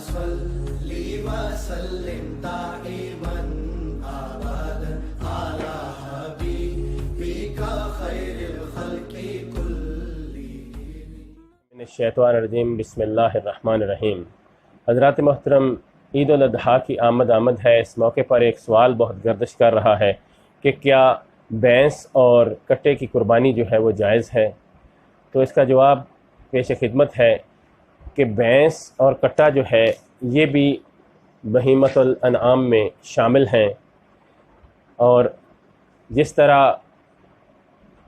صل وسلم دائما ابدا على حبيبك خير الخلق كلهم۔ من الشیطان الرجیم، بسم اللہ الرحمن الرحیم۔ حضرات محترم، عید الاضحیٰ کی آمد ہے۔ اس موقع پر ایک سوال بہت گردش کر رہا ہے کہ کیا بھینس اور کٹے کی قربانی جو ہے وہ جائز ہے؟ تو اس کا جواب پیش خدمت ہے کہ بھینس اور کٹا جو ہے یہ بھی بہیمۃ الانعام میں شامل ہیں، اور جس طرح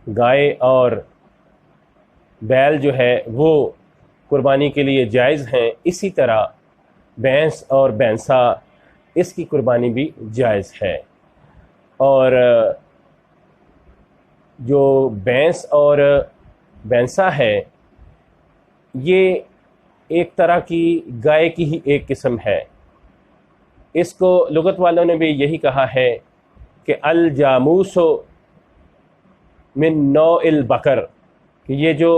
گائے اور بیل جو ہے وہ قربانی کے لیے جائز ہیں، اسی طرح بھینس اور بھینسا اس کی قربانی بھی جائز ہے۔ اور جو بھینس اور بھینسا ہے یہ ایک طرح کی گائے کی ہی ایک قسم ہے۔ اس کو لغت والوں نے بھی یہی کہا ہے کہ الجاموس من نوع البقر، کہ یہ جو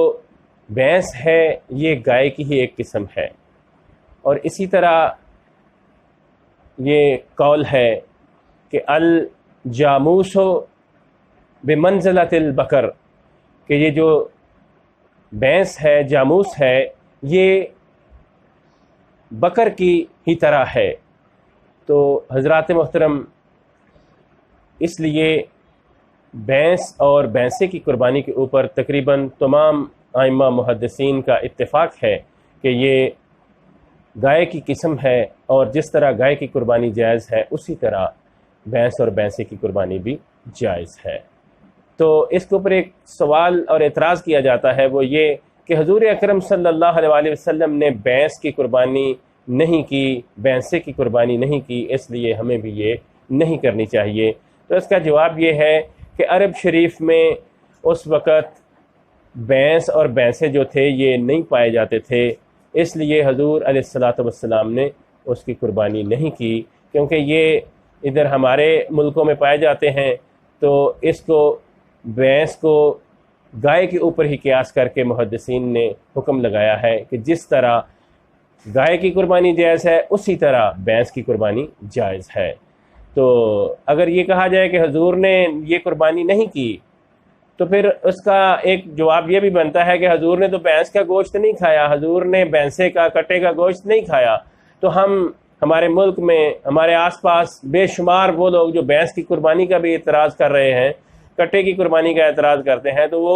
بھینس ہے یہ گائے کی ہی ایک قسم ہے۔ اور اسی طرح یہ قول ہے کہ الجاموس بمنزلۃ البقر، کہ یہ جو بھینس ہے، جاموس ہے، یہ بکر کی ہی طرح ہے۔ تو حضرات محترم، اس لیے بھینس اور بھینسے کی قربانی کے اوپر تقریباً تمام ائمہ محدثین کا اتفاق ہے کہ یہ گائے کی قسم ہے، اور جس طرح گائے کی قربانی جائز ہے اسی طرح بھینس اور بھینسے کی قربانی بھی جائز ہے۔ تو اس کے اوپر ایک سوال اور اعتراض کیا جاتا ہے، وہ یہ کہ حضور اکرم صلی اللہ علیہ وسلم نے بھینس کی قربانی نہیں کی، بھینسے کی قربانی نہیں کی، اس لیے ہمیں بھی یہ نہیں کرنی چاہیے۔ تو اس کا جواب یہ ہے کہ عرب شریف میں اس وقت بھینس اور بھینسے جو تھے یہ نہیں پائے جاتے تھے، اس لیے حضور علیہ الصلاۃ والسلام نے اس کی قربانی نہیں کی، کیونکہ یہ ادھر ہمارے ملکوں میں پائے جاتے ہیں، تو اس کو بھینس کو گائے کے اوپر ہی قیاس کر کے محدثین نے حکم لگایا ہے کہ جس طرح گائے کی قربانی جائز ہے اسی طرح بھینس کی قربانی جائز ہے۔ تو اگر یہ کہا جائے کہ حضور نے یہ قربانی نہیں کی، تو پھر اس کا ایک جواب یہ بھی بنتا ہے کہ حضور نے تو بھینس کا گوشت نہیں کھایا، حضور نے بھینسے کا، کٹے کا گوشت نہیں کھایا، تو ہمارے ملک میں، ہمارے آس پاس بے شمار وہ لوگ جو بھینس کی قربانی کا بھی اعتراض کر رہے ہیں، کٹے کی قربانی کا اعتراض کرتے ہیں، تو وہ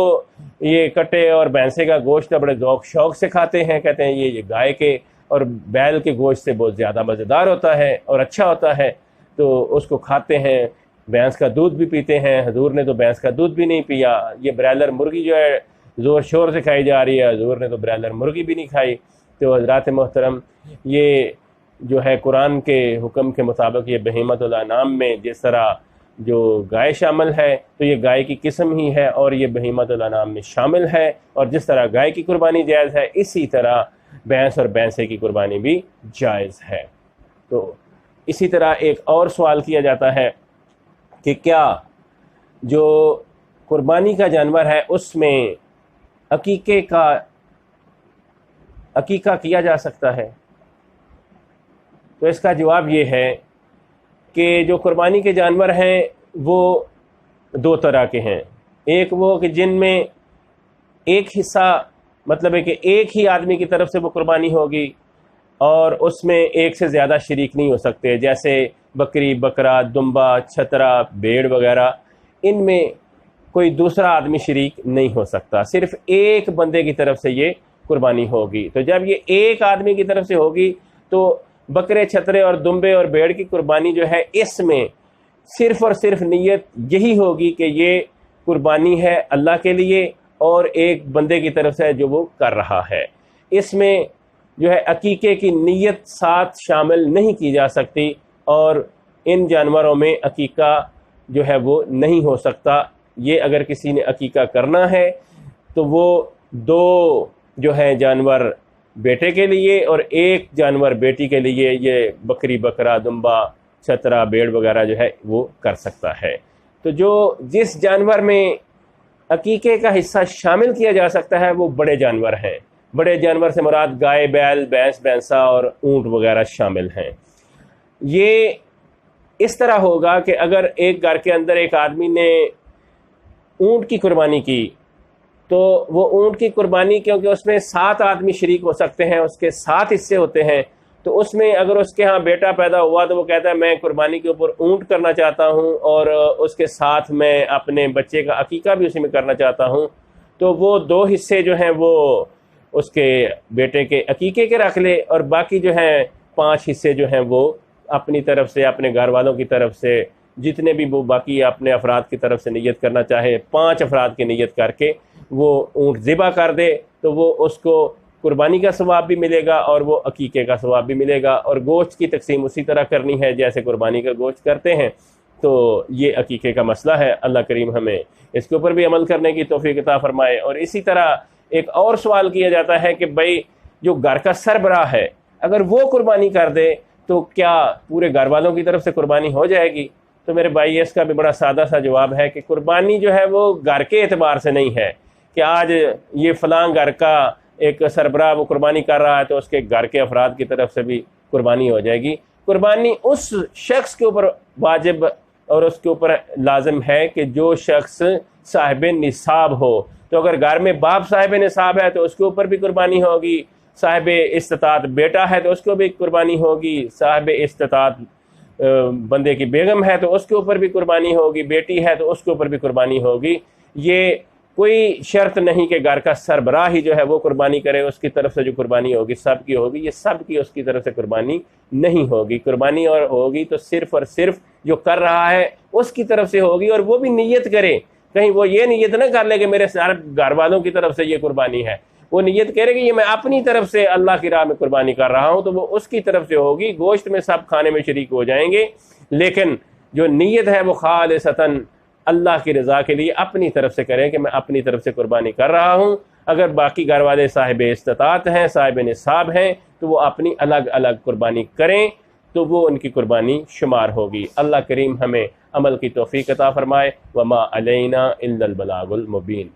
یہ کٹے اور بھینسے کا گوشت بڑے ذوق شوق سے کھاتے ہیں، کہتے ہیں یہ گائے کے اور بیل کے گوشت سے بہت زیادہ مزیدار ہوتا ہے اور اچھا ہوتا ہے، تو اس کو کھاتے ہیں۔ بھینس کا دودھ بھی پیتے ہیں، حضور نے تو بھینس کا دودھ بھی نہیں پیا۔ یہ برائلر مرغی جو ہے زور شور سے کھائی جا رہی ہے، حضور نے تو برائلر مرغی بھی نہیں کھائی۔ تو حضرات محترم، یہ جو ہے قرآن کے حکم کے مطابق یہ بہیمۃ الانعام میں جس طرح جو گائے شامل ہے تو یہ گائے کی قسم ہی ہے، اور یہ بہیمۃ الانعام میں شامل ہے، اور جس طرح گائے کی قربانی جائز ہے اسی طرح بھینس اور بھینسے کی قربانی بھی جائز ہے۔ تو اسی طرح ایک اور سوال کیا جاتا ہے کہ کیا جو قربانی کا جانور ہے اس میں عقیقہ کیا جا سکتا ہے؟ تو اس کا جواب یہ ہے کہ جو قربانی کے جانور ہیں وہ دو طرح کے ہیں۔ ایک وہ کہ جن میں ایک حصہ، مطلب ہے کہ ایک ہی آدمی کی طرف سے وہ قربانی ہوگی اور اس میں ایک سے زیادہ شریک نہیں ہو سکتے، جیسے بکری، بکرا، دمبا، چھترا، بھیڑ وغیرہ، ان میں کوئی دوسرا آدمی شریک نہیں ہو سکتا، صرف ایک بندے کی طرف سے یہ قربانی ہوگی۔ تو جب یہ ایک آدمی کی طرف سے ہوگی تو بکرے، چھترے اور دمبے اور بھیڑ کی قربانی جو ہے اس میں صرف اور صرف نیت یہی ہوگی کہ یہ قربانی ہے اللہ کے لیے اور ایک بندے کی طرف سے جو وہ کر رہا ہے۔ اس میں جو ہے عقیقے کی نیت ساتھ شامل نہیں کی جا سکتی، اور ان جانوروں میں عقیقہ جو ہے وہ نہیں ہو سکتا۔ یہ اگر کسی نے عقیقہ کرنا ہے تو وہ دو جو ہے جانور بیٹے کے لیے اور ایک جانور بیٹی کے لیے، یہ بکری، بکرا، دمبا، چھترا، بھیڑ وغیرہ جو ہے وہ کر سکتا ہے۔ تو جس جانور میں عقیقے کا حصہ شامل کیا جا سکتا ہے وہ بڑے جانور ہیں، بڑے جانور سے مراد گائے، بیل، بھینس، بھینسا اور اونٹ وغیرہ شامل ہیں۔ یہ اس طرح ہوگا کہ اگر ایک گھر کے اندر ایک آدمی نے اونٹ کی قربانی کی تو وہ اونٹ کی قربانی، کیونکہ اس میں 7 آدمی شریک ہو سکتے ہیں، اس کے 7 حصے ہوتے ہیں، تو اس میں اگر اس کے ہاں بیٹا پیدا ہوا تو وہ کہتا ہے میں قربانی کے اوپر اونٹ کرنا چاہتا ہوں اور اس کے ساتھ میں اپنے بچے کا عقیقہ بھی اسی میں کرنا چاہتا ہوں، تو وہ 2 حصے جو ہیں وہ اس کے بیٹے کے عقیقے کے رکھ لے، اور باقی جو ہیں 5 حصے جو ہیں وہ اپنی طرف سے، اپنے گھر والوں کی طرف سے، جتنے بھی وہ باقی اپنے افراد کی طرف سے نیت کرنا چاہے، 5 افراد کی نیت کر کے وہ اونٹ ذبح کر دے، تو وہ اس کو قربانی کا ثواب بھی ملے گا اور وہ عقیقے کا ثواب بھی ملے گا، اور گوشت کی تقسیم اسی طرح کرنی ہے جیسے قربانی کا گوشت کرتے ہیں۔ تو یہ عقیقے کا مسئلہ ہے، اللہ کریم ہمیں اس کے اوپر بھی عمل کرنے کی توفیق عطا فرمائے۔ اور اسی طرح ایک اور سوال کیا جاتا ہے کہ بھائی جو گھر کا سربراہ ہے اگر وہ قربانی کر دے تو کیا پورے گھر والوں کی طرف سے قربانی ہو جائے گی؟ تو میرے بھائی اس کا بھی بڑا سادہ سا جواب ہے کہ قربانی جو ہے وہ گھر کے اعتبار سے نہیں ہے کہ آج یہ فلاں گھر کا ایک سربراہ وہ قربانی کر رہا ہے تو اس کے گھر کے افراد کی طرف سے بھی قربانی ہو جائے گی۔ قربانی اس شخص کے اوپر واجب اور اس کے اوپر لازم ہے کہ جو شخص صاحب نصاب ہو، تو اگر گھر میں باپ صاحب نصاب ہے تو اس کے اوپر بھی قربانی ہوگی، صاحب استطاعت بیٹا ہے تو اس کو بھی قربانی ہوگی، صاحب استطاعت بندے کی بیگم ہے تو اس کے اوپر بھی قربانی ہوگی، بیٹی ہے تو اس کے اوپر بھی قربانی ہوگی۔ یہ کوئی شرط نہیں کہ گھر کا سربراہ ہی جو ہے وہ قربانی کرے، اس کی طرف سے جو قربانی ہوگی سب کی ہوگی، یہ سب کی اس کی طرف سے قربانی نہیں ہوگی۔ قربانی اور ہوگی تو صرف اور صرف جو کر رہا ہے اس کی طرف سے ہوگی، اور وہ بھی نیت کرے، کہیں وہ یہ نیت نہ کر لے کہ میرے گھر والوں کی طرف سے یہ قربانی ہے، وہ نیت کرے کہ یہ میں اپنی طرف سے اللہ کی راہ میں قربانی کر رہا ہوں، تو وہ اس کی طرف سے ہوگی۔ گوشت میں سب کھانے میں شریک ہو جائیں گے، لیکن جو نیت ہے وہ خالصتاً اللہ کی رضا کے لیے اپنی طرف سے کریں کہ میں اپنی طرف سے قربانی کر رہا ہوں۔ اگر باقی گھر والے صاحب استطاعت ہیں، صاحب نصاب ہیں، تو وہ اپنی الگ الگ قربانی کریں تو وہ ان کی قربانی شمار ہوگی۔ اللہ کریم ہمیں عمل کی توفیق عطا فرمائے۔ وما علینا الا البلاغ المبین۔